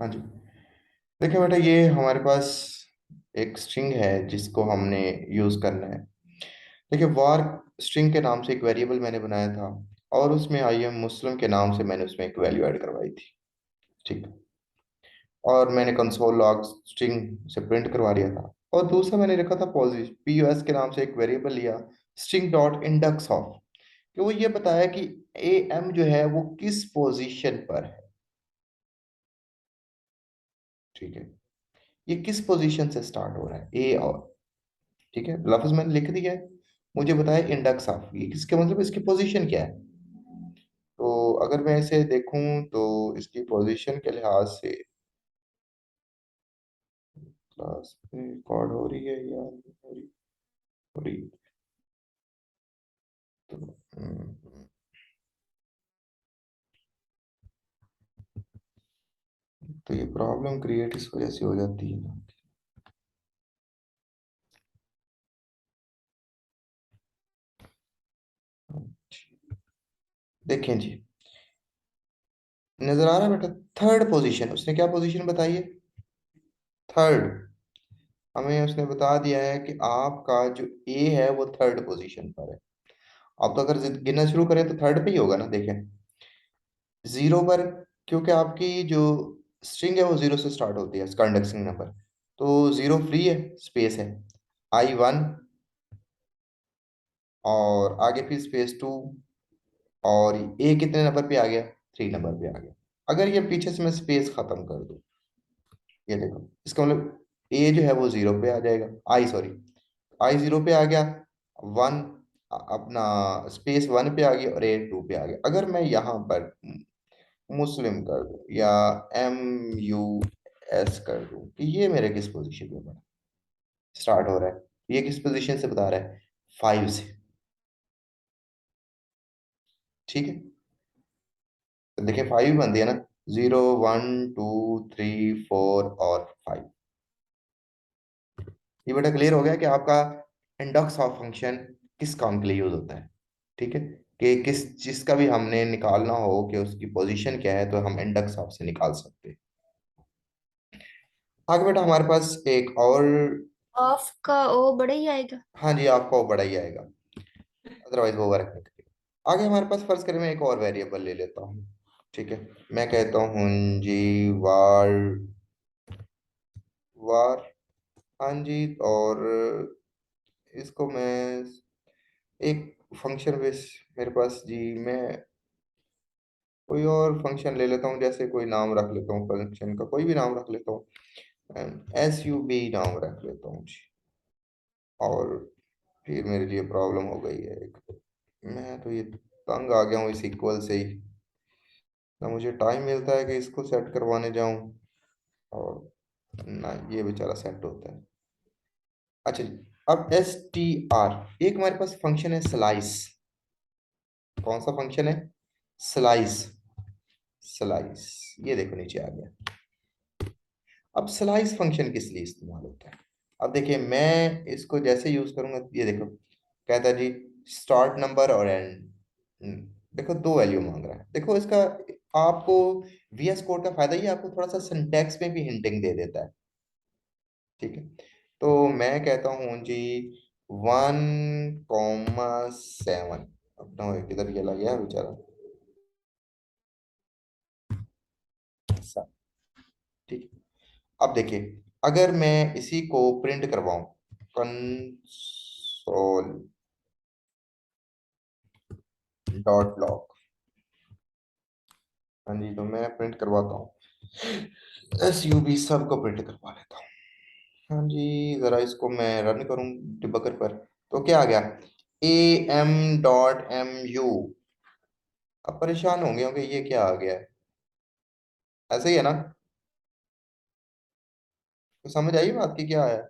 हाँ जी। देखिए बेटा, ये हमारे पास एक स्ट्रिंग है जिसको हमने यूज करना है। देखिए, वार स्ट्रिंग के नाम से एक वेरिएबल मैंने बनाया था, और उसमें आई एम मुस्लिम के नाम से मैंने उसमें एक वैल्यू ऐड करवाई थी। ठीक। और मैंने कंसोल लॉग स्ट्रिंग से प्रिंट करवा लिया था। और दूसरा मैंने रखा था पॉजिश पीओएस के नाम से एक वेरिएबल लिया, स्ट्रिंग डॉट इंडेक्स ऑफ, कि वो ये बताया कि ए एम जो है वो किस पोजीशन पर है। ठीक है। ये किस पोजीशन से स्टार्ट हो रहा है, ए और। ठीक है, लफ्ज मैंने लिख दिया है। मुझे बताया इंडेक्स ऑफ, ये किसके मतलब इसकी पोजीशन क्या है। तो अगर मैं इसे देखूं तो इसकी पोजीशन के लिहाज से क्लास में रिकॉर्ड हो रही है या नहीं हो रही। तो तो ये प्रॉब्लम क्रिएट इस वजह से हो जाती है ना। देखें जी, नजर आ रहा है बेटा, थर्ड पोजीशन, उसने क्या पोजीशन बताई है? थर्ड। हमें उसने बता दिया है कि आपका जो ए है वो थर्ड पोजीशन पर है। आप तो अगर गिनना शुरू करें तो थर्ड पे ही होगा ना। देखें, जीरो पर, क्योंकि आपकी जो स्ट्रिंग है वो जीरो से स्टार्ट होती है, इसका इंडेक्सिंग नंबर। तो जीरो फ्री है, स्पेस है, आई वन, और आगे फिर स्पेस टू, और ए कितने नंबर पे आ गया? थ्री नंबर पे आ गया। अगर ये पीछे से मैं स्पेस खत्म कर दूं, ये देखो, इसका मतलब ए जो है वो जीरो पे आ जाएगा, आई सॉरी, आई जीरो पे आ गया, वन अपना स्पेस वन पे आ गया, और ए टू पे आ गया। अगर मैं यहाँ पर मुस्लिम कर दूं या एम यू एस कर दूं, कि ये मेरे किस पोजीशन में बना स्टार्ट हो रहा है, ये किस पोजीशन से बता रहा है? फाइव से। ठीक है, तो देखिए फाइव बन दिया ना, zero one two three four और फाइव। ये बेटा क्लियर हो गया कि आपका इंडेक्स ऑफ फंक्शन किस काम के लिए यूज होता है। ठीक है, कि किस चीज का भी हमने निकालना हो कि उसकी पोजीशन क्या है, तो हम इंडेक्स ऑफ से निकाल सकते हैं। आगे बेटा हमारे पास एक और। ऑफ का ओ बड़ा ही आएगा। हाँ जी, आपका वो बड़ा ही आएगा, अदरवाइज वो वर्क नहीं करेगा। आगे हमारे पास फर्ज करें मैं एक और वेरिएबल ले लेता हूँ। ठीक है, मैं कहता हूँ जी वार, वार, हाँ जी, और इसको मैं एक फंक्शन बेस, मेरे पास जी, मैं कोई और फंक्शन ले लेता हूँ, जैसे कोई नाम रख लेता हूँ, फंक्शन का कोई भी नाम रख लेता हूँ, एस यू बी नाम रख लेता हूँ जी। और फिर मेरे लिए प्रॉब्लम हो गई है एक, मैं तो ये तंग आ गया हूँ इस इक्वल से ही, ना मुझे टाइम मिलता है कि इसको सेट करवाने जाऊं, और ना ये बेचारा सेट होता है। अच्छा जी, अब एस टी आर, एक हमारे पास फंक्शन है स्लाइस। कौन सा फंक्शन है? स्लाइस। स्लाइस, ये देखो नीचे आ गया। अब स्लाइस फंक्शन किस लिए इस्तेमाल होता है? अब देखिए, मैं इसको जैसे यूज करूंगा, ये देखो, कहता है जी स्टार्ट नंबर और एंड। देखो, दो वैल्यू मांग रहा है। देखो इसका, आपको वीएस कोड का फायदा, ये आपको थोड़ा सा सिंटैक्स में भी हिंटिंग दे देता है। ठीक है, तो मैं कहता हूँ जी वन कॉमा सेवन, अपना किधर चला गया बेचारा, ठीक है। अब देखिए, अगर मैं इसी को प्रिंट करवाऊं, कंसोल डॉट लॉग, हाँ जी, तो मैं प्रिंट करवाता हूँ, एस यू बी सबको प्रिंट करवा लेता हूँ। हाँ जी, जरा इसको मैं रन करूँ डिबगर पर, तो क्या आ गया? A M dot M U. अब परेशान होंगे होंगे ये क्या आ गया है, ऐसे ही है ना? तो समझ आई बात की क्या है?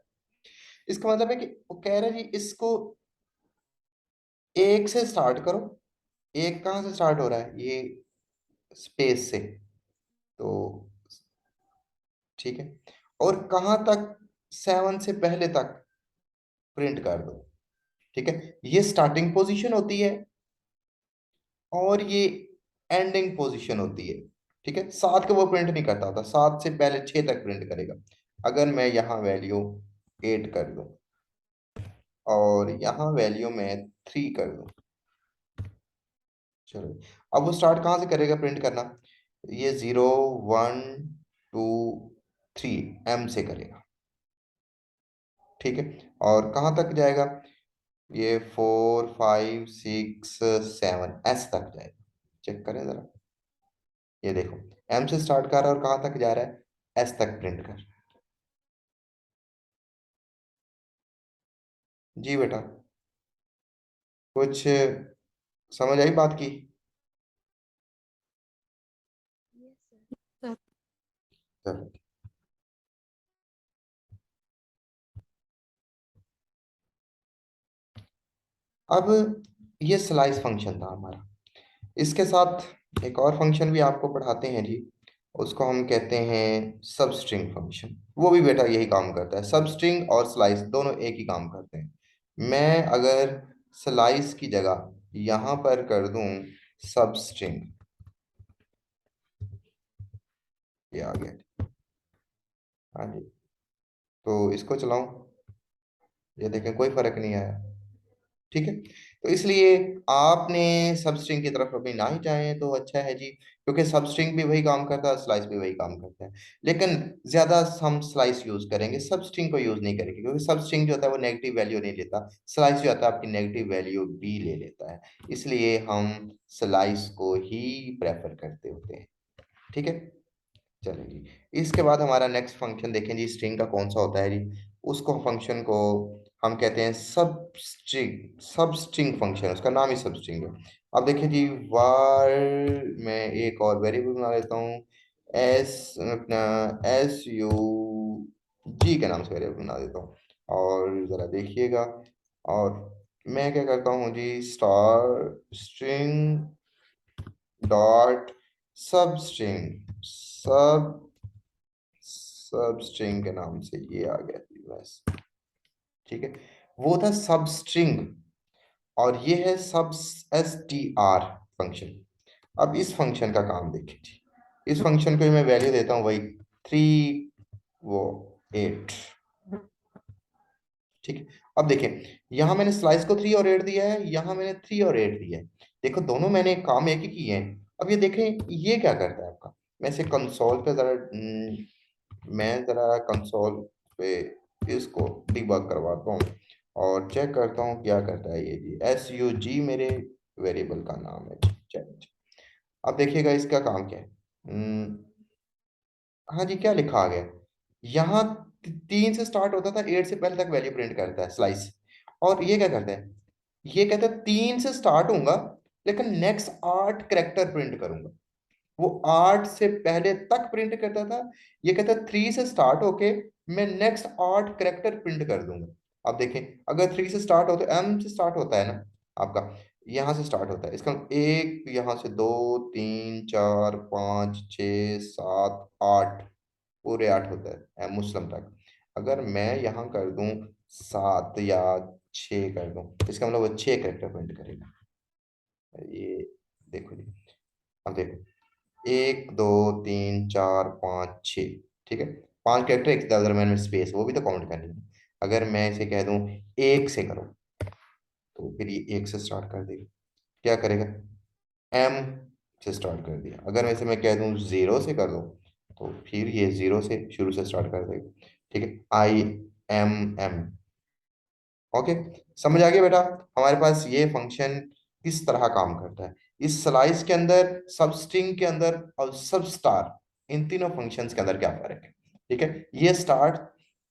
इसका मतलब है कि वो कह रहा है जी इसको एक से स्टार्ट करो। एक कहाँ से स्टार्ट हो रहा है? ये स्पेस से। तो ठीक है, और कहाँ तक? सेवन से पहले तक प्रिंट कर दो। ठीक है, ये स्टार्टिंग पोजीशन होती है, और ये एंडिंग पोजीशन होती है। ठीक है, 7 के वो प्रिंट नहीं करता होता, 7 से पहले 6 तक प्रिंट करेगा। अगर मैं यहाँ वैल्यू 8 कर दूं और यहाँ वैल्यू में 3 कर दूं, चलो, अब वो स्टार्ट कहाँ से करेगा प्रिंट करना? ये 0 1 2 3 एम से करेगा। ठीक है, और कहाँ तक जाएगा? ये 4 5 6 7 एस तक जाएगा। चेक करें जरा, ये देखो, एम से स्टार्ट कर रहा है और कहाँ तक जा रहा है? एस तक प्रिंट कर। जी बेटा, कुछ समझ आई बात की? सर। चलो, अब ये स्लाइस फंक्शन था हमारा। इसके साथ एक और फंक्शन भी आपको पढ़ाते हैं जी, उसको हम कहते हैं सब स्ट्रिंग फंक्शन। वो भी बेटा यही काम करता है, सब स्ट्रिंग और स्लाइस दोनों एक ही काम करते हैं। मैं अगर स्लाइस की जगह यहाँ पर कर दूं सब स्ट्रिंग, ये आ गया। हाँ जी, तो इसको चलाऊं, ये देखें कोई फर्क नहीं आया। ठीक है, तो इसलिए आपने सब स्ट्रिंग की तरफ अभी ना ही जाएं तो अच्छा है जी, क्योंकि सब स्ट्रिंग भी वही काम करता है, स्लाइस भी वही काम करता है। लेकिन ज्यादा हम स्लाइस यूज करेंगे, सब स्ट्रिंग को यूज नहीं करेंगे, क्योंकि सब स्ट्रिंग जो होता है वो नेगेटिव वैल्यू नहीं लेता, स्लाइस जो होता है आपकी नेगेटिव वैल्यू भी ले लेता है। इसलिए हम स्लाइस को ही प्रेफर करते होते हैं। ठीक है, चलिए जी, इसके बाद हमारा नेक्स्ट फंक्शन देखें जी, स्ट्रिंग का कौन सा होता है जी? उसको फंक्शन को हम कहते हैं सब स्ट्रिंग फंक्शन, उसका नाम ही सब स्ट्रिंग है। अब देखिए जी, var मैं एक और वेरिएबल बना लेता हूँ, एस अपना SUG के नाम से वेरिएबल बना देता हूँ, और जरा देखिएगा। और मैं क्या करता हूँ जी, star string dot substring, substring के नाम से ये आ गया जी बस। ठीक है, वो था सब स्ट्रिंग, और ये है सब STR फंक्शन। अब इस फंक्शन का काम देखिए जी, इस फंक्शन को मैं वैल्यू देता हूँ वही 3 वो 8। ठीक है, अब देखिए, यहाँ मैंने स्लाइस को 3 और 8 दिया है, यहाँ मैंने 3 और 8 दिया है। देखो दोनों मैंने काम एक ही किए हैं। अब ये देखें, ये क्या करता है आपका? मैं इसे कंसोल पे जरा मैं जरा कंसोल पे इसको डिबग करवाता हूँ और चेक करता हूँ क्या करता है ये जी। SUG मेरे वेरिएबल का नाम है जी, चेक। अब देखिएगा इसका काम क्या है। हाँ जी, क्या लिखा आ गया यहाँ? 3 से स्टार्ट होता था, 8 से पहले तक वैल्यू प्रिंट करता है स्लाइस। और ये क्या करता है? ये कहता है 3 से स्टार्ट होऊंगा, लेकिन नेक्स्ट 8 करेक्टर प्रिंट करूंगा। वो 8 से पहले तक प्रिंट करता था, ये कहता है 3 से स्टार्ट होके मैं नेक्स्ट 8 करेक्टर प्रिंट कर दूंगा। अब देखें, अगर 3 से स्टार्ट हो तो M से स्टार्ट होता है ना आपका, यहाँ से स्टार्ट होता है इसका एक, यहाँ से 2 3 4 5 6 7 8, पूरे 8 होता है मुस्लिम तक। अगर मैं यहाँ कर दूं 7 या 6 कर दूं, इसका मतलब वो 6 करेक्टर प्रिंट करेगा। ये देखो जी, अब देखो, 1 2 3 4 5 6। ठीक है, 5 कैरेक्टर एक दरम्यान में स्पेस, वो भी तो काउंट करनी है। अगर मैं इसे कह दूं 1 से करो, तो फिर ये 1 से स्टार्ट कर देगा। क्या करेगा? M से स्टार्ट कर दिया। अगर मैं इसे मैं कह दूं 0 से कर दो, तो फिर ये 0 से शुरू से स्टार्ट कर देगा। ठीक है, IMM। ओके, समझ आ गया बेटा? हमारे पास ये फंक्शन किस तरह काम करता है। इस स्लाइस के अंदर, सब स्ट्रिंग के अंदर और सब स्टार, इन तीनों फंक्शंस के अंदर क्या फर्क है? ठीक है, ये स्टार्ट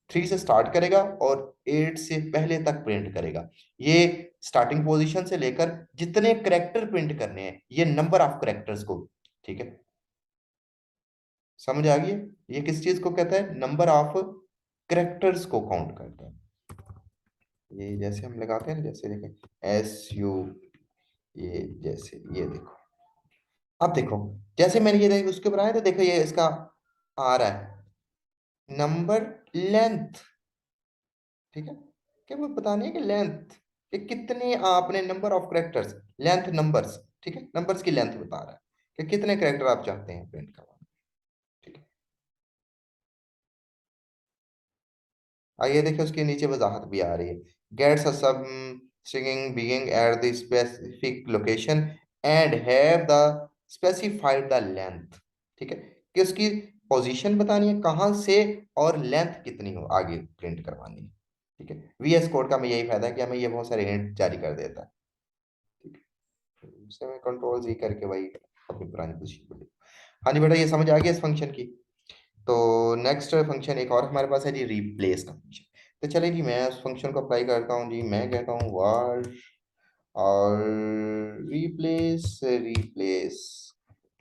3 से स्टार्ट करेगा और 8 से पहले तक प्रिंट करेगा। ये स्टार्टिंग पोजीशन से लेकर जितने करेक्टर प्रिंट करने हैं, ये नंबर ऑफ करेक्टर्स को। ठीक है, समझ आ गई है? ये किस चीज को कहता है? नंबर ऑफ करेक्टर्स को काउंट करता है। ये जैसे हम लगाते हैं ना, जैसे देखें SU, ये जैसे ये देखो, अब देखो, जैसे मैंने ये देखो उसके ऊपर आया तो देखो ये इसका आ रहा है नंबर लेंथ। ठीक है, क्या वो बताने है कि लेंथ, कि कितने आपने number of characters, length numbers. ठीक है, नंबर्स की लेंथ बता रहा है कि कितने करेक्टर आप चाहते हैं प्रिंट करवाना। आइए देखिए उसके नीचे वजाहत भी आ रही है। Gets a substring being at the specific location and have the specified the length. ठीक है, कि उसकी पोजीशन बतानी है कहाँ से, और लेंथ कितनी हो आगे प्रिंट करवानी है। ठीक है, वीएस कोड का हमें यही फायदा है कि हमें ये बहुत सारे हिंट जारी कर देता है। ठीक है, उसे मैं कंट्रोल जी करके भाई अपनी पुरानी पोजीशन पे। हाँ जी बेटा, ये समझ आ गया इस फंक्शन की। तो नेक्स्ट फंक्शन एक और हमारे पास है जी, रिप्लेस का फंक्शन। तो चलिए जी मैं उस फंक्शन को अप्लाई करता हूँ जी। मैं कहता हूँ var और रिप्लेस रिप्लेस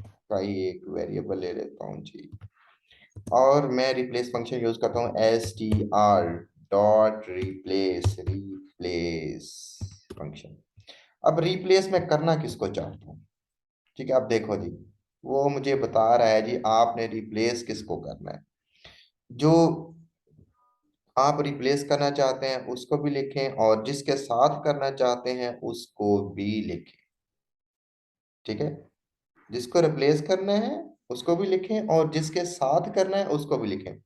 का ही एक वेरिएबल ले लेता हूँ जी। और मैं रिप्लेस फंक्शन यूज करता हूँ str dot replace replace function. अब रिप्लेस में करना किसको चाहता हूँ? ठीक है, अब देखो जी, वो मुझे बता रहा है जी आपने रिप्लेस किसको करना है। जो आप रिप्लेस करना चाहते हैं उसको भी लिखें, और जिसके साथ करना चाहते हैं उसको भी लिखें। ठीक है, जिसको रिप्लेस करना है उसको भी लिखें, और जिसके साथ करना है उसको भी लिखें।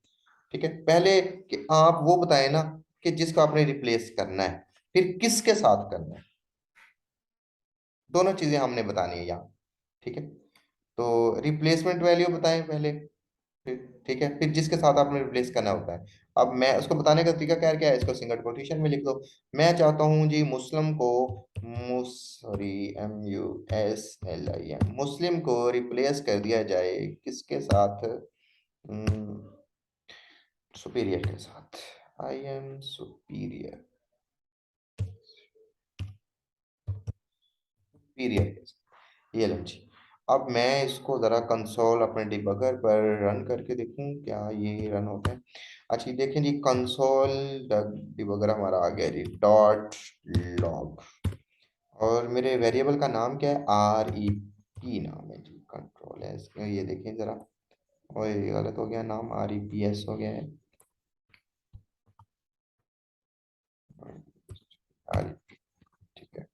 ठीक है, पहले कि आप वो बताएं ना कि जिसको आपने रिप्लेस करना है, फिर किसके साथ करना है। दोनों चीजें हमने बतानी है यहाँ। ठीक है, तो रिप्लेसमेंट वैल्यू बताएं पहले, फिर ठीक है, फिर जिसके साथ आपने रिप्लेस करना होता है। अब मैं उसको बताने का तरीका क्या क्या है, इसको सिंगल कोटेशन में लिख दो। मैं चाहता हूँ जी मुस्लिम को, सॉरी MUSLIM, मुस्लिम को रिप्लेस कर दिया जाए किसके साथ, सुपीरियर के साथ। आई एम सुपीरियर, सुपीरियर के साथ। ये लो जी। अब मैं इसको जरा कंसोल अपने डिबगर पर रन करके देखूं क्या ये रन होता है। अच्छा, ये देखें जी, कंसोल डिबगर हमारा आ गया जी, डॉट लॉग। और मेरे वेरिएबल का नाम क्या है, REP नाम है जी, कंट्रोल एस। ये देखें जरा, और ये गलत हो गया, नाम REPS हो गया है। REP, ठीक है।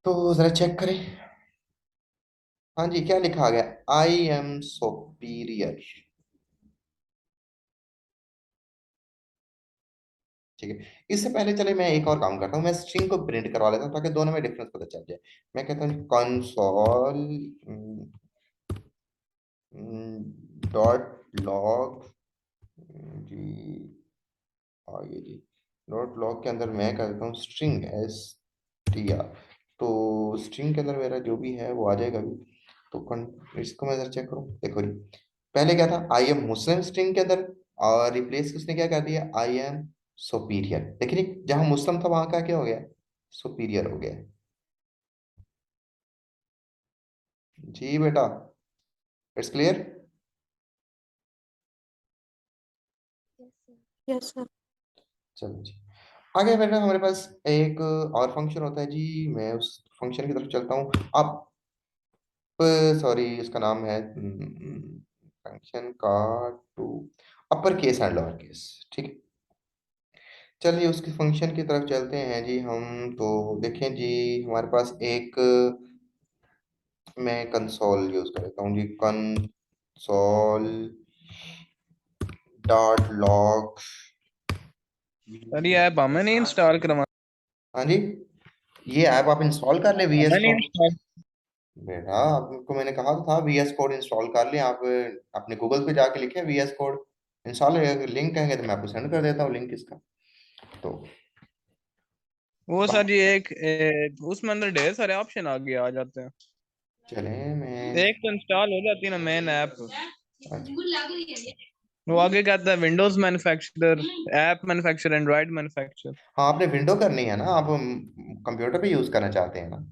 तो जरा चेक करें। हाँ जी, क्या लिखा आ गया, आई एम सुपीरियर। ठीक है, इससे पहले चले मैं एक और काम करता हूँ, मैं स्ट्रिंग को प्रिंट करवा लेता हूँ ताकि दोनों में डिफरेंस पता चल जाए। मैं कहता हूँ कंसोल डॉट लॉग जी, आगे जी, डॉट लॉग के अंदर मैं कर देता हूँ स्ट्रिंग STR। तो स्ट्रिंग के अंदर मेरा जो भी है वो आ जाएगा अभी। तो इसको मैं जरा चेक करूँ, देखो जी, पहले क्या था, आई एम मुस्लिम स्ट्रिंग के अंदर, और रिप्लेस उसने क्या कर दिया, आई एम सुपीरियर। देखिए जहां मुस्लिम था वहां का क्या हो गया, सुपीरियर हो गया। जी बेटा, it's clear. Yes, sir. Yes, sir. चलो जी, आगे बेटा हमारे पास एक और फंक्शन होता है जी। मैं उस फंक्शन की तरफ चलता हूँ। आप, सॉरी, उसका नाम है फंक्शन का to upper case and lower case. ठीक है, चलिए उसके फंक्शन की तरफ चलते हैं जी हम। तो देखें जी, हमारे पास एक, मैं कंसोल यूज कर लेता हूँ जी, कंसोल डॉट लॉग। सर ये ऐप हमें नहीं इंस्टॉल करवा हाँ जी, ये ऐप आप इंस्टॉल कर ले VS हमें नहीं कोड। इंस्टॉल बेटा आपको मैंने कहा तो था VS कोड इंस्टॉल कर लें आप। अपने गूगल पे जाके लिखे VS कोड इंस्टॉल, लिंक कहेंगे तो मैं आपको सेंड कर देता हूँ लिंक इसका। तो वो सर ये उसमें अंदर ढेर सारे ऑप्शन आगे आ जाते हैं। चलें मैं, एक तो इंस्टॉल हो जाती है ना मेन ऐप, अच्छा, वो आगे कहता है Windows manufacturer, app manufacturer, Android manufacturer. हाँ आपने विंडो करनी है ना, आप कंप्यूटर पे यूज करना चाहते हैं ना।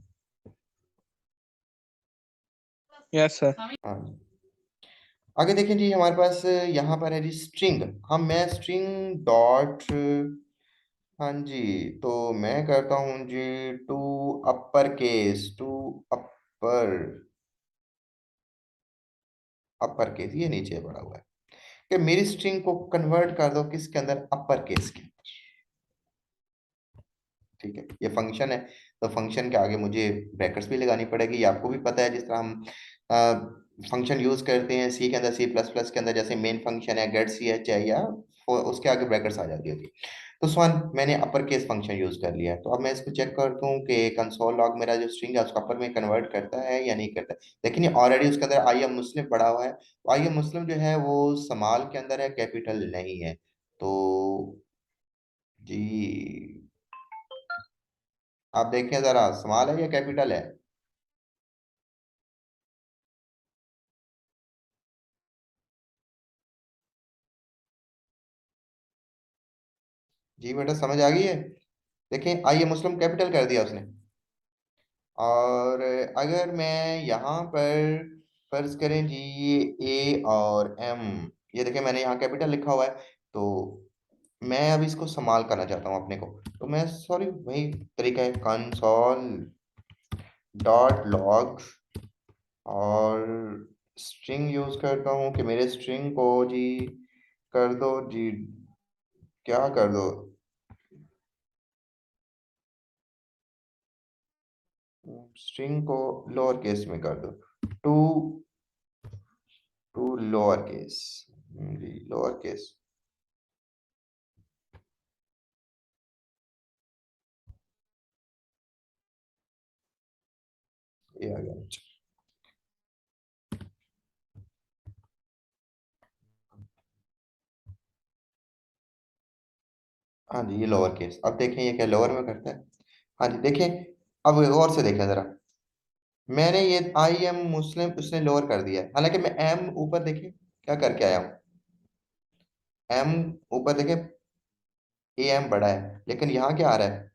Yes sir. हाँ जी, आगे देखें जी, हमारे पास यहाँ पर है जी स्ट्रिंग। हम मैं स्ट्रिंग डॉट, हाँ जी, तो मैं करता हूँ जी to upper case, to upper, upper case ये नीचे पड़ा हुआ है, कि मेरी स्ट्रिंग को कन्वर्ट कर दो किसके अंदर, अपर केस के। ठीक है, ये फंक्शन है, तो फंक्शन के आगे मुझे ब्रैकेट्स भी लगानी पड़ेगी, ये आपको भी पता है। जिस तरह हम फंक्शन यूज करते हैं सी के अंदर, सी प्लस प्लस के अंदर, जैसे मेन फंक्शन है गेट सी एच है, या उसके आगे ब्रैकेट्स आ जाती होती है। तो स्वान मैंने अपर केस फंक्शन यूज कर लिया है, तो अब मैं इसको चेक करता हूँ कि कंसोल लॉग मेरा जो स्ट्रिंग है उसको अपर में कन्वर्ट करता है या नहीं करता। लेकिन ये ऑलरेडी उसके अंदर आई एम मुस्लिम पड़ा हुआ है, तो आई एम मुस्लिम जो है वो स्मॉल के अंदर है, कैपिटल नहीं है। तो जी आप देखें जरा, स्मॉल है या कैपिटल है? जी बेटा समझ आ गई है। देखें आई एम मुस्लिम कैपिटल कर दिया उसने। और अगर मैं यहाँ पर फर्ज करें जी, ये ए और एम, ये देखें मैंने यहाँ कैपिटल लिखा हुआ है, तो मैं अब इसको संभाल करना चाहता हूँ अपने को। तो मैं सॉरी वही तरीका है, कंसोल डॉट लॉग, और स्ट्रिंग यूज करता हूँ कि मेरे स्ट्रिंग को जी कर दो जी, क्या कर दो, स्ट्रिंग को लोअर केस में कर दो, to to lower case, G lower case, ये आ गया। हाँ जी ये लोअर केस, अब देखें ये क्या लोअर में करता है। हाँ जी देखें, अब गौर से देखें जरा, मैंने ये आई एम मुस्लिम उसने लोअर कर दिया है, हालांकि मैं एम ऊपर देखें क्या करके आया हूँ, एम ऊपर देखें, ए एम बड़ा है, लेकिन यहाँ क्या आ रहा है,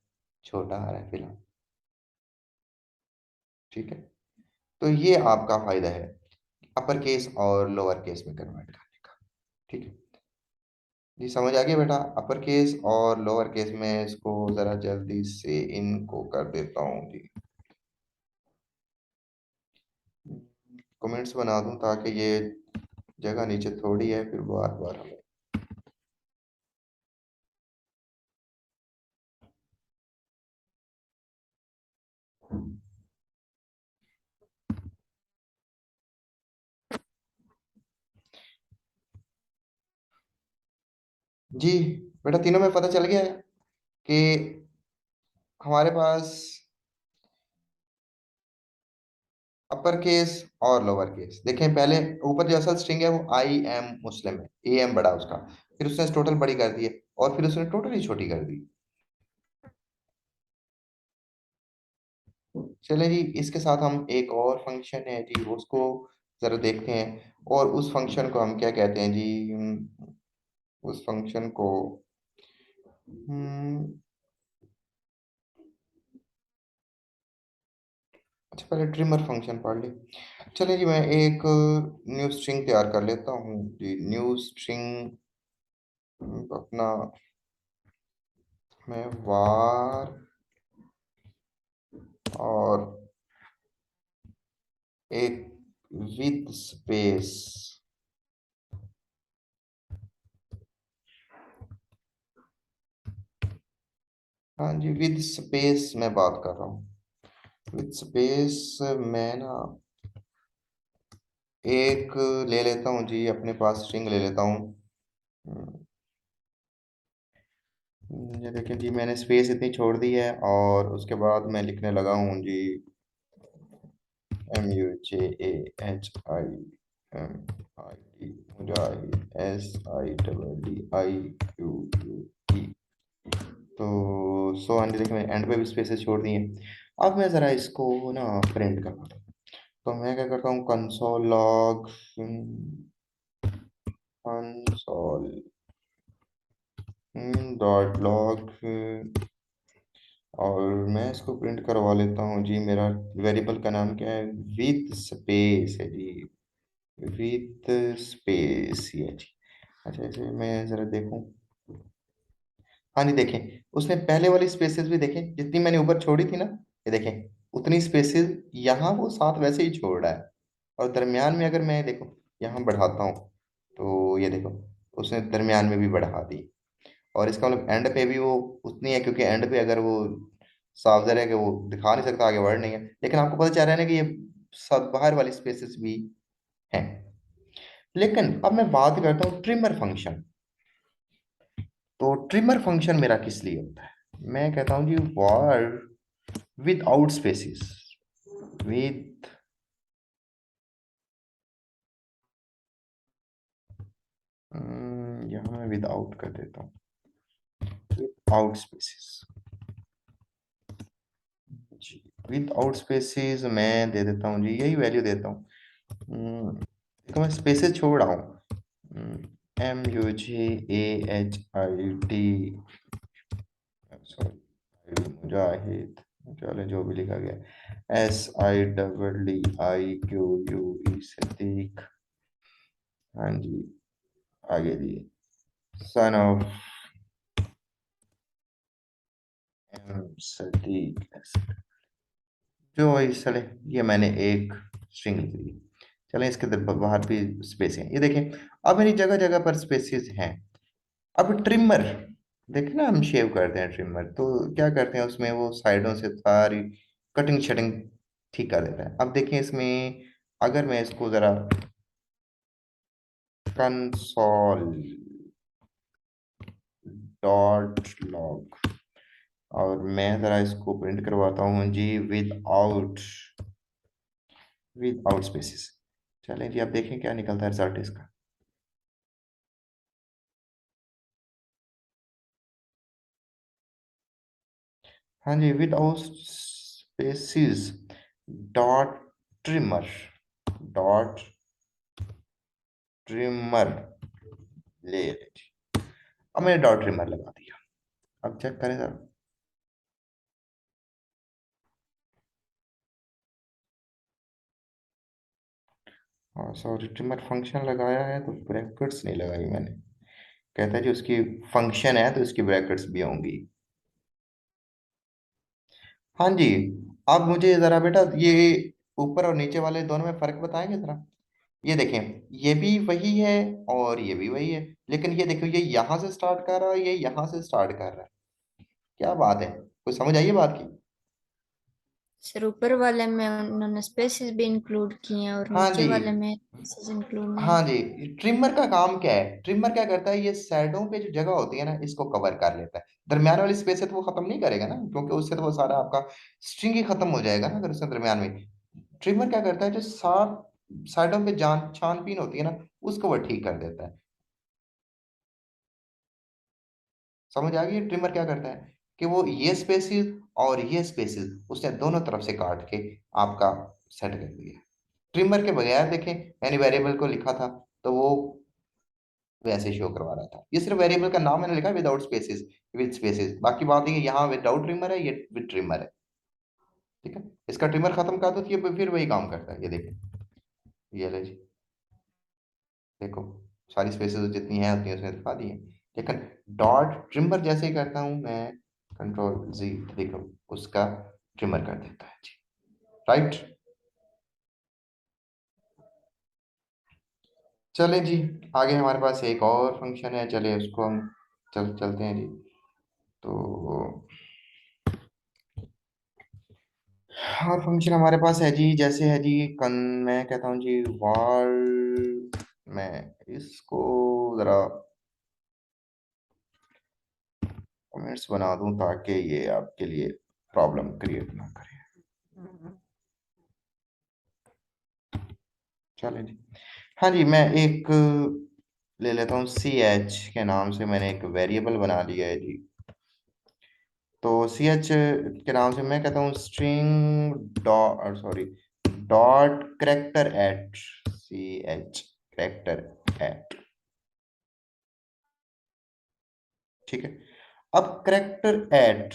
छोटा आ रहा है फिलहाल। ठीक है, तो ये आपका फायदा है अपर केस और लोअर केस में कन्वर्ट करने का। ठीक है जी, समझ आ गया बेटा, अपर केस और लोअर केस में इसको जरा जल्दी से इनको कर देता हूँ जी, कमेंट्स बना दूं ताकि ये जगह नीचे थोड़ी है, फिर बार बार हमें। जी बेटा तीनों में पता चल गया है कि हमारे पास अपर केस और लोअर केस, देखें पहले ऊपर जो असल स्ट्रिंग है वो आई एम मुस्लिम है, ए एम बड़ा उसका, फिर उसने टोटल बड़ी कर दी है, और फिर उसने टोटल ही छोटी कर दी। चले जी, इसके साथ हम एक और फंक्शन है जी उसको जरा देखते हैं, और उस फंक्शन को हम क्या कहते हैं जी, उस फंक्शन को हम्म, अच्छा पहले ट्रिमर फंक्शन पढ़ ले। चलिए जी मैं एक न्यू स्ट्रिंग तैयार कर लेता हूँ जी, न्यू स्ट्रिंग अपना, मैं वार और एक विद स्पेस, हाँ जी विद स्पेस मैं बात कर रहा हूँ, विद स्पेस मैं ना एक ले लेता हूँ जी, अपने पास स्ट्रिंग ले लेता हूँ। ये देखिए जी मैंने स्पेस इतनी छोड़ दी है, और उसके बाद मैं लिखने लगा हूँ जी, M U J A H I M I T, Mujahid S I double D I Q U E. तो सो हाँ जी देखिए मैंने एंड पे भी स्पेसेस छोड़ दी हैं। अब मैं ज़रा इसको ना प्रिंट करता हूँ, तो मैं क्या करता हूँ, console log, console dot log, और मैं इसको प्रिंट करवा लेता हूँ जी, मेरा वेरिएबल का नाम क्या है, विथ स्पेस है जी, विथ स्पेस ये है जी। अच्छा इसे मैं ज़रा देखूँ, हाँ जी देखें, उसने पहले वाली स्पेसेस भी देखें जितनी मैंने ऊपर छोड़ी थी ना, ये देखें उतनी स्पेसेस यहाँ वो साथ वैसे ही छोड़ रहा है, और दरमियान में अगर मैं देखो यहाँ बढ़ाता हूँ, तो ये देखो उसने दरमियान में भी बढ़ा दी, और इसका मतलब एंड पे भी वो उतनी है, क्योंकि एंड पे अगर वो साफ ज़ाहिर है कि वो दिखा नहीं सकता, आगे वर्ड नहीं है, लेकिन आपको पता चल रहा है ना कि ये सब बाहर वाली स्पेसेस भी हैं। लेकिन अब मैं बात करता हूँ ट्रिमर फंक्शन। तो ट्रिमर फंक्शन मेरा किस लिए होता है? मैं कहता हूँ जी word without spaces, with यहाँ मैं विद आउट कर देता हूँ, विद आउट स्पेसिस जी। विद आउट स्पेसिस मैं दे देता हूँ जी, यही वैल्यू देता हूँ। देखो मैं स्पेसेस छोड़ रहा हूँ, MUJAHID, सॉरी मुजाहिद, चलो जो भी लिखा गया, SIDDIQUE सदीक। हाँ जी, आगे जी, सन ऑफ एम सदीक, जो इस चले, ये मैंने एक स्ट्रिंग लिख दी। चलें इसके बाहर भी स्पेस है, ये देखें अब मेरी जगह जगह पर स्पेसेस हैं। अब ट्रिमर, देखें ना हम शेव करते हैं ट्रिमर, तो क्या करते हैं उसमें वो साइडों से सारी कटिंग शटिंग ठीक कर देता है। अब देखिए इसमें अगर मैं इसको जरा कंसोल डॉट लॉग, और मैं जरा इसको प्रिंट करवाता हूँ जी विद आउट स्पेसिस। चलें जी, अब देखें क्या निकलता है रिजल्ट इसका। हाँ जी, without spaces dot trimmer, dot trimmer ले ले जी। अब मैंने डॉट ट्रिमर लगा दिया, अब चेक करें जरा। हाँ सॉरी, ट्रिमर फंक्शन लगाया है तो ब्रैकेट्स नहीं लगाई मैंने। कहता है जी उसकी फंक्शन है तो उसकी ब्रैकेट्स भी होंगी। हाँ जी, अब मुझे जरा बेटा ये ऊपर और नीचे वाले दोनों में फर्क बताएंगे जरा। ये देखें, ये भी वही है और ये भी वही है, लेकिन ये देखो ये यहाँ से स्टार्ट कर रहा है, ये यहाँ से स्टार्ट कर रहा है। क्या बात है, कुछ समझ आई बात की? सर ऊपर वाले में उन्होंने स्पेसेस भी इंक्लूड किए हैं और हाँ नीचे जी, वाले में स्पेसेस इंक्लूड नहीं हाँ है। जी। ट्रिमर का काम क्या है? ट्रिमर क्या करता है, ये सैडों पे जो जगह होती है ना इसको कवर कर लेता है। दरमियान वाली स्पेस है तो वो खत्म नहीं करेगा ना, क्योंकि उससे तो वो सारा आपका स्ट्रिंग ही खत्म हो जाएगा ना अगर उसके दरमियान में। ट्रिमर क्या करता है, जो साफ साइडों पे जान छानबीन होती है ना उसको वो ठीक कर देता है। समझ आ गई ट्रिमर क्या करता है? कि वो ये स्पेसिस और ये स्पेसिस उसने दोनों तरफ से काट के आपका सेट कर दिया। ट्रिमर के बगैर देखें मैंने वेरिएबल को लिखा था तो वो वैसे शो करवा रहा था। ये सिर्फ वेरिएबल का नाम मैंने लिखा विदाउट स्पेसिस, विद स्पेसिस, बाकी बात ये यहाँ विदाउट ट्रिमर है, ये विद ट्रिमर है। ठीक है, इसका ट्रिमर खत्म कर दो तो ये फिर वही काम करता है। ये देखो, ये ले जी, देखो सारी स्पेसेस जितनी हैं उतनी उसने दिखा दी है। लेकिन डॉट ट्रिमर जैसे ही करता हूँ मैं, कंट्रोल जी, देखो उसका ट्रिमर कर देता है जी। राइट, चले जी, आगे हमारे पास एक और फंक्शन है, चले उसको हम चलते हैं जी। तो और फंक्शन हमारे पास है जी, जैसे है जी मैं कहता हूँ जी वार, मैं इसको जरा कमेंट्स बना दूं ताकि ये आपके लिए प्रॉब्लम क्रिएट ना करे। चलें जी, हाँ जी, मैं एक ले लेता हूँ, CH के नाम से मैंने एक वेरिएबल बना लिया है जी। तो CH के नाम से मैं कहता हूँ string dot, sorry, dot character eight, CH character eight. ठीक है, अब करेक्टर एट,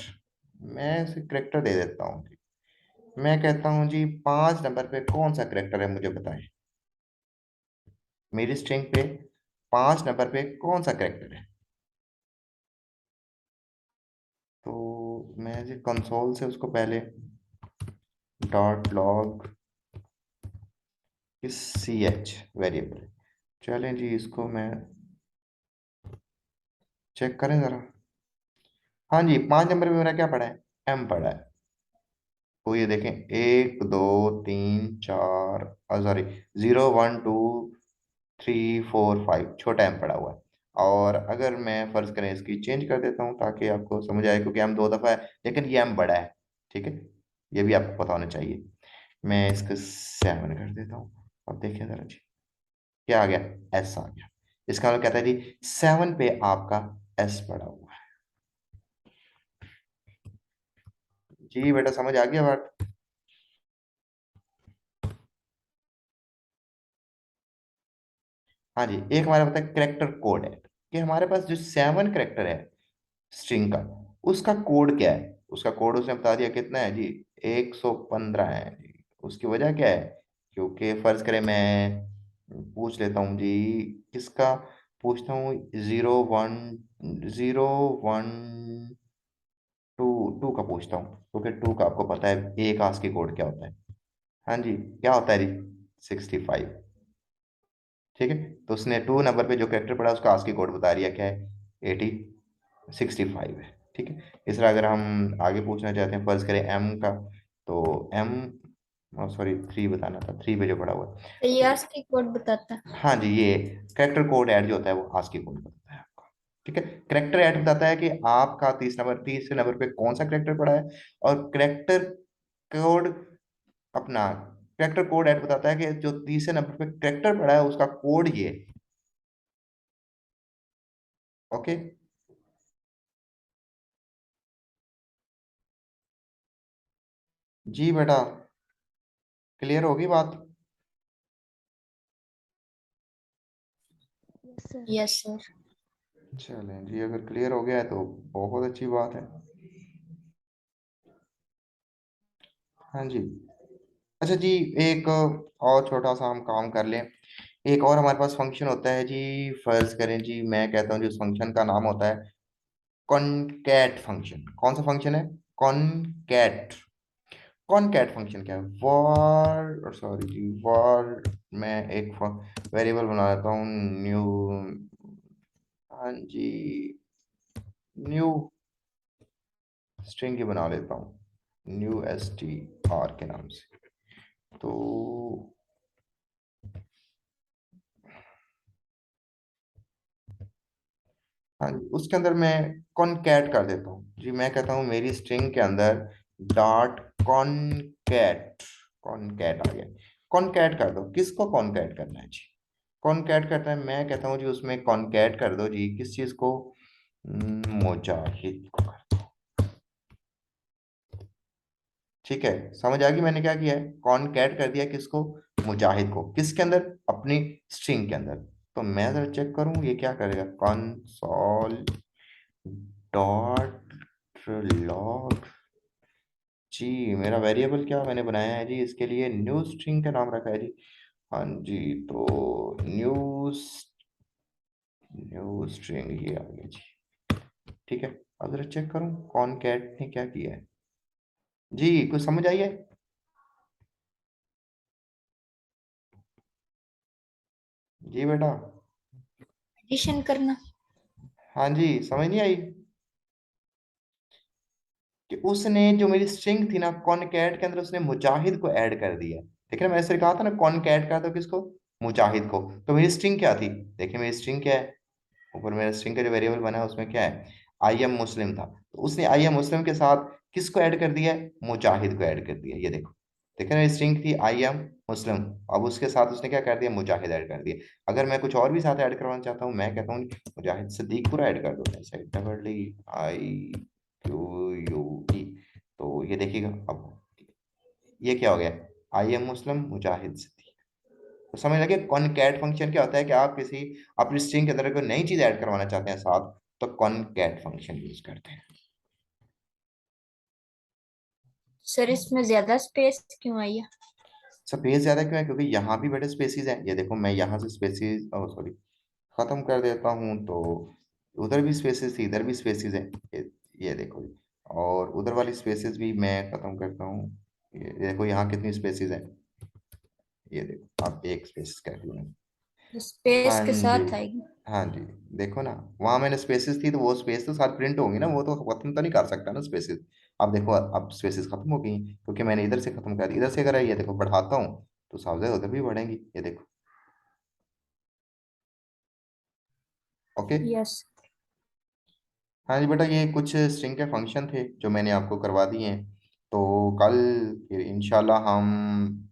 मैं इसे करेक्टर दे देता हूँ। मैं कहता हूँ जी 5 नंबर पे कौन सा करेक्टर है मुझे बताएं, मेरी स्ट्रिंग पे 5 नंबर पे कौन सा करेक्टर है। तो मैं जी कंसोल से उसको पहले डॉट लॉग CH वेरिएबल, चलें जी इसको मैं चेक करें जरा। हाँ जी, 5 नंबर पे मेरा क्या पड़ा है, M पड़ा है। तो ये देखें, 1 2 3 4, सॉरी, 0 1 2 3 4 5, छोटा एम पड़ा हुआ है। और अगर मैं फर्ज करें इसकी चेंज कर देता हूँ ताकि आपको समझ आए, क्योंकि एम 2 दफा है, लेकिन ये एम बड़ा है, ठीक है, ये भी आपको पता होना चाहिए। मैं इसको 7 कर देता हूँ। अब देखिए जरा जी, क्या आ गया, एस आ गया। इसका मतलब कहता है जी 7 पे आपका एस पड़ा हुआ है। जी बेटा, समझ आ गया बात? हाँ जी, एक हमारा पता है करेक्टर कोड है, कि हमारे पास जो 7 करेक्टर है स्ट्रिंग का, उसका कोड क्या है। उसका कोड उसने बता दिया कितना है जी, 115 है जी। उसकी वजह क्या है, क्योंकि फर्ज करें मैं पूछ लेता हूँ जी, किसका पूछता हूँ, 0 1 टू का पूछता हूँ, क्योंकि टू का आपको पता है एक आस की कोड क्या होता है। हाँ जी, क्या होता है जी, 65। ठीक है, तो उसने 2 नंबर पे जो कैरेक्टर पड़ा उसका आस्की कोड बता दिया, क्या है, 65 है। ठीक है, इस तरह अगर हम आगे पूछना चाहते हैं, फर्ज करें एम का, तो एम, सॉरी 3 बताना था, 3 पे जो पड़ा हुआ है। तो ये तो ASCII कोड बताता है। हाँ जी, ये करेक्टर कोड ऐड जो होता है वो आस्की कोड बताता है आपका। ठीक है, करेक्टर ऐड बताता है कि आपका तीसरे नंबर पे कौन सा करेक्टर पड़ा है, और करेक्टर कोड अपना करेक्टर कोड ऐड बताता है कि जो तीसरे नंबर पे करेक्टर पड़ा है उसका कोड ये। ओके, जी बेटा, क्लियर होगी बात? Yes sir. चलें जी, अगर क्लियर हो गया है तो बहुत अच्छी बात है। हाँ जी, अच्छा जी, एक और छोटा सा हम काम कर लें। एक और हमारे पास फंक्शन होता है जी, फर्ज करें जी, मैं कहता हूँ जी उस फंक्शन का नाम होता है कॉनकैट फंक्शन। कौन सा फंक्शन है, कॉनकैट। कॉनकैट फंक्शन क्या है, वार, सॉरी जी, वार, मैं एक वेरिएबल बना लेता हूँ, न्यू, हाँ जी, न्यू स्ट्रिंग ही बना लेता हूँ, न्यू STR के नाम से। तो हाँ जी, उसके अंदर मैं कॉनकैट कर देता हूँ जी। मैं कहता हूँ मेरी स्ट्रिंग के अंदर डॉट कॉनकैट, कॉनकैट आ गया। कॉनकैट कर दो, किसको कॉनकैट करना है जी, कॉनकैट करता है, मैं कहता हूँ जी उसमें कॉनकैट कर दो जी, किस चीज को, मुजाहिद को कर दो। ठीक है, समझ आ गई मैंने क्या किया है, कॉनकैट कर दिया किसको, मुजाहिद को, किसके अंदर, अपनी स्ट्रिंग के अंदर। तो मैं जरा चेक करूं ये क्या करेगा, कंसोल डॉट लॉग जी, मेरा वेरिएबल क्या मैंने बनाया है जी, इसके लिए न्यू स्ट्रिंग का नाम रखा है जी। हाँ जी, तो न्यू न्यू स्ट्रिंग ये आ गया जी। ठीक है, अब जरा चेक करूं कॉनकैट ने क्या किया है जी, कुछ समझ आई है? जी बेटा, एडिशन करना। हाँ जी, समझ नहीं आई कि उसने जो मेरी स्ट्रिंग थी ना कॉनकैट के अंदर, उसने मुजाहिद को ऐड कर दिया। देखिए ना, मैंने ऐसे कहा था ना कॉनकैट का, तो किसको, मुजाहिद को। तो मेरी स्ट्रिंग क्या थी, देखिए मेरी स्ट्रिंग क्या है, ऊपर मेरा स्ट्रिंग का जो वेरिएबल बना है उसमें क्या है, आई एम मुस्लिम था, तो उसने आई एम मुस्लिम के साथ किसको ऐड कर दिया है, मुजाहिद को ऐड कर दिया। ये देखो, देखिए ना, स्ट्रिंग थी आई एम मुस्लिम, अब उसके साथ उसने क्या कर दिया, मुजाहिद ऐड कर दिया। अगर मैं कुछ और भी साथ ऐड करवाना चाहता हूँ, मैं कहता हूँ मुजाहिद सिद्दीक पूरा ऐड कर दो, ऐसे डबल डी IQUE। तो ये देखिएगा, अब ये क्या हो गया, आई एम मुस्लिम मुजाहिद सिद्दीक। तो समझ लगे कॉनकैट फंक्शन क्या होता है, कि आप किसी अपनी स्ट्रिंग के अंदर कोई नई चीज ऐड करवाना चाहते हैं साथ, तो कॉनकैट फंक्शन यूज करते हैं। सर इसमें ज्यादा स्पेस क्यों आई है? स्पेस ज्यादा क्यों है, क्योंकि यहाँ भी बड़े स्पेसिस हैं। ये देखो, मैं यहाँ से स्पेसिस, सॉरी, खत्म कर देता हूँ, तो उधर भी स्पेसिस थी, इधर भी स्पेसिस है। ये देखो, और उधर वाली स्पेसिस भी मैं खत्म करता हूँ। ये देखो यहाँ कितनी स्पेसिस है, ये देखो, अब एक स्पेस कर दी मैंने। स्पेस हाँ के जी, साथ आएगी। हाँ जी, देखो ना, वहां मैंने स्पेसिस थी, तो वो स्पेस तो साथ प्रिंट होंगी ना, वो तो खत्म तो नहीं कर सकता ना स्पेसिस। अब देखो अब स्पेसेस खत्म हो गई हैं, क्योंकि मैंने इधर से खत्म कर दी। इधर से अगर ये देखो बढ़ाता हूँ तो सावधान उधर भी बढ़ेंगी, ये देखो। ओके। यस। हाँ जी बेटा, ये कुछ स्ट्रिंग के फंक्शन थे जो मैंने आपको करवा दिए हैं। तो कल फिर इंशाल्लाह हम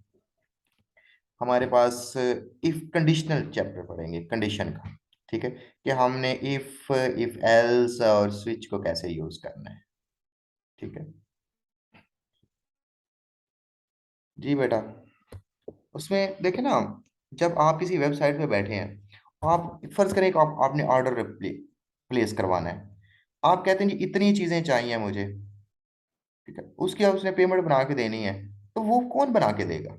हमारे पास इफ कंडीशनल चैप्टर पढ़ेंगे, कंडीशन का। ठीक है, कि हमने इफ एल्स और स्विच को कैसे यूज करना है। ठीक है जी बेटा। उसमें देखे ना, जब आप किसी वेबसाइट पे बैठे हैं, आप फर्ज करें कि आपने ऑर्डर प्लेस करवाना है। आप कहते हैं जी इतनी चीजें चाहिए मुझे। ठीक है, उसकी अब उसने पेमेंट बना के देनी है, तो वो कौन बना के देगा?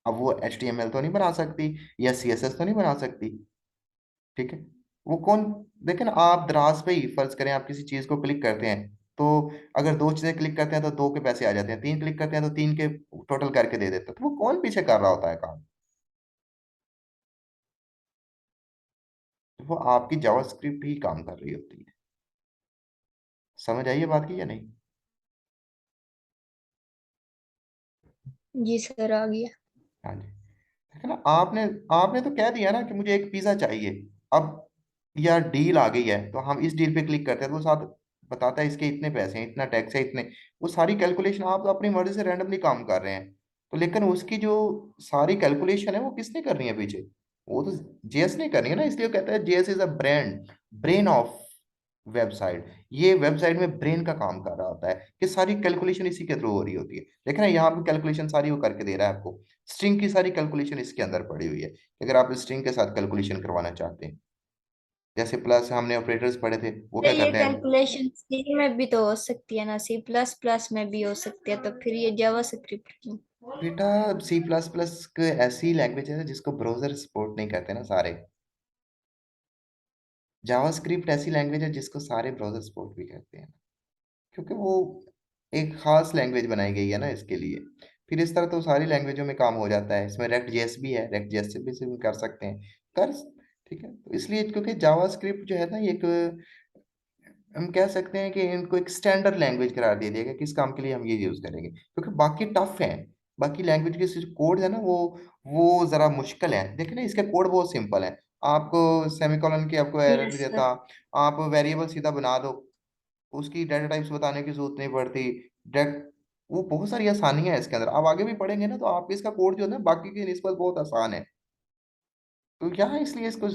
अब वो HTML तो नहीं बना सकती, या CSS तो नहीं बना सकती। ठीक है, वो कौन? देखे ना, आप दराज पे ही फर्ज करें आप किसी चीज को क्लिक करते हैं, तो अगर दो चीजें क्लिक करते हैं तो दो के पैसे आ जाते हैं, तीन क्लिक करते हैं तो तीन के टोटल करके दे देते हैं। तो वो कौन पीछे कर रहा होता है काम? तो वो आपकी जावास्क्रिप्ट ही काम कर रही होती है। समझ आइए बात की या नहीं? जी सर, आ गया। हाँ जी। है ना, आपने आपने तो कह दिया ना कि मुझे एक पिज्जा चाहिए। अब या डील आ गई है तो हम इस डील पे क्लिक करते हैं, तो वो साथ बताता है इसके इतने पैसे हैं, इतना टैक्स है, इतने। वो सारी कैलकुलेशन आप तो अपनी मर्जी से रैंडमली काम कर रहे हैं। तो लेकिन उसकी जो सारी कैलकुलेशन है वो किसने करनी है पीछे? वो तो JS ने करनी है ना। इसलिए वो कहता है JS is a brain of website. ये वेबसाइट में ब्रेन का काम कर रहा होता है, कि सारी कैलकुलेशन इसी के थ्रू हो रही होती है। देखना यहाँ पे कैलकुलेशन सारी वो करके दे रहा है आपको। स्ट्रिंग की सारी कैलकुलेशन इसके अंदर पड़ी हुई है, अगर आप स्ट्रिंग के साथ कैलकुलेशन करवाना चाहते हैं। जैसे प्लस हमने ऑपरेटर्स पढ़े थे, वो तो क्या ये करते हैं? कैलकुलेशन सी में भी तो हो सकती है ना, C++ में भी हो सकती है, तो फिर ये जावा स्क्रिप्ट क्यों? बेटा, C++ ऐसी लैंग्वेज है जिसको ब्राउजर सपोर्ट नहीं करते ना सारे। जावास्क्रिप्ट ऐसी लैंग्वेज है जिसको सारे ब्राउजर सपोर्ट भी करते हैं, क्योंकि वो एक खास लैंग्वेज बनाई गई है ना इसके लिए। फिर इस तरह तो सारी लैंग्वेजों में काम हो जाता है। इसमें रेक्ट जेएस भी है, रेक्ट जेएस से भी कर सकते हैं, कर। ठीक है, तो इसलिए क्योंकि जावास्क्रिप्ट जो है ना, ये एक हम कह सकते हैं कि इनको एक स्टैंडर्ड लैंग्वेज करार दे दिया गया, किस काम के लिए हम ये यूज करेंगे, क्योंकि बाकी टफ है। बाकी लैंग्वेज के जो कोड है ना, वो जरा मुश्किल है। देखिए ना, इसके कोड बहुत सिंपल है। आपको सेमीकोलन की आपको एरर नहीं यस देता। सर। आप वेरिएबल सीधा बना दो, उसकी डाटा टाइप्स बताने की जरूरत नहीं पड़ती। डायरेक्ट वो बहुत सारी आसानियां हैं इसके अंदर। आप आगे भी पढ़ेंगे ना, तो आपके इसका कोड जो है ना बाकी की निस्बत बहुत आसान है। तो यहाँ इसलिए इसको